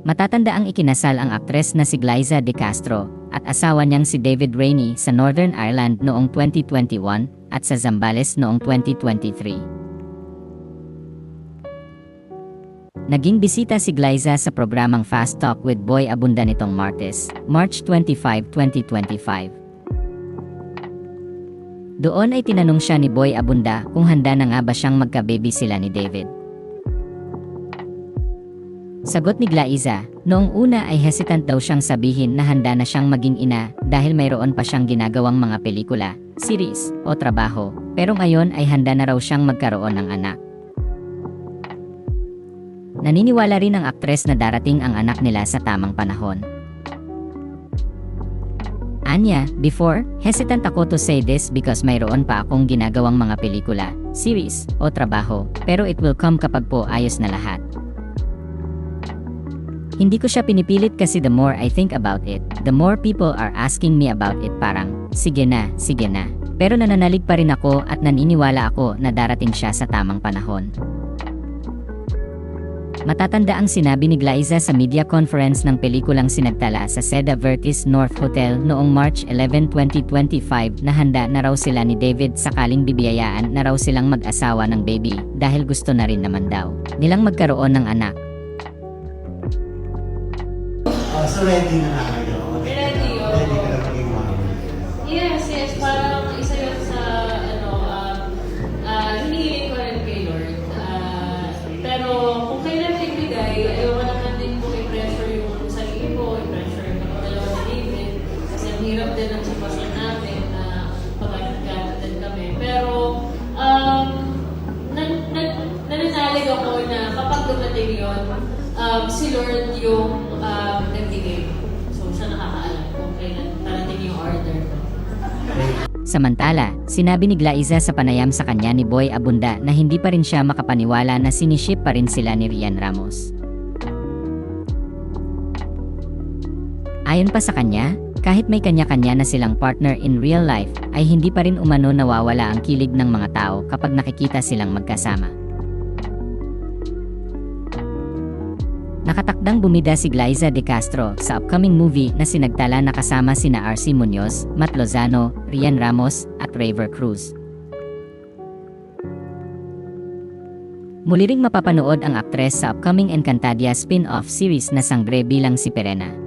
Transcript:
Matatandaang ikinasal ang aktres na si Glyza De Castro at asawa niyang si David Rainey sa Northern Ireland noong 2021 at sa Zambales noong 2023. Naging bisita si Glyza sa programang Fast Talk with Boy Abunda nitong Martes, March 25, 2025. Doon ay tinanong siya ni Boy Abunda kung handa na nga ba siyang magka-baby sila ni David. Sagot ni Glyza, noong una ay hesitant daw siyang sabihin na handa na siyang maging ina dahil mayroon pa siyang ginagawang mga pelikula, series, o trabaho, pero ngayon ay handa na raw siyang magkaroon ng anak. Naniniwala rin ang aktres na darating ang anak nila sa tamang panahon. Anya, before, hesitant ako to say this because mayroon pa akong ginagawang mga pelikula, series, o trabaho, pero it will come kapag po ayos na lahat. Hindi ko siya pinipilit kasi the more I think about it, the more people are asking me about it parang, sige na, sige na. Pero nananalig pa rin ako at naniniwala ako na darating siya sa tamang panahon. Matatanda ang sinabi ni Glyza sa media conference ng pelikulang sinagtala sa Seda Vertis North Hotel noong March 11, 2025 na handa na raw sila ni David sakaling bibiyayaan na raw silang mag-asawa ng baby dahil gusto na rin naman daw nilang magkaroon ng anak. So ready na kayo? Ready, oo. Ready ka na maging mom? Yes. Parang isa yun sa, hinihiling ko rin kay Lord. Pero kung kailan ibigay, ayaw naman din po i-pressure yung sarili ko, i-pressure yung dalawa ni David. Kasi ang hirap din ang sitwasyon namin na pag-agat din kami. Pero, nananalig ako na kapag dumating yun, si Lord yung nagbigay. So, siya nakakaalam kung kailan parating yung order. Samantala, sinabi ni Glyza sa panayam sa kanya ni Boy Abunda na hindi pa rin siya makapaniwala na siniship pa rin sila ni Rian Ramos. Ayon pa sa kanya, kahit may kanya-kanya na silang partner in real life, ay hindi pa rin umano nawawala ang kilig ng mga tao kapag nakikita silang magkasama. Nakatakdang bumida si Glyza De Castro sa upcoming movie na sinagtala na kasama sina RC Munoz, Matt Lozano, Rian Ramos, at Raver Cruz. Muli ring mapapanood ang aktres sa upcoming Encantadia spin-off series na Sangre bilang si Perena.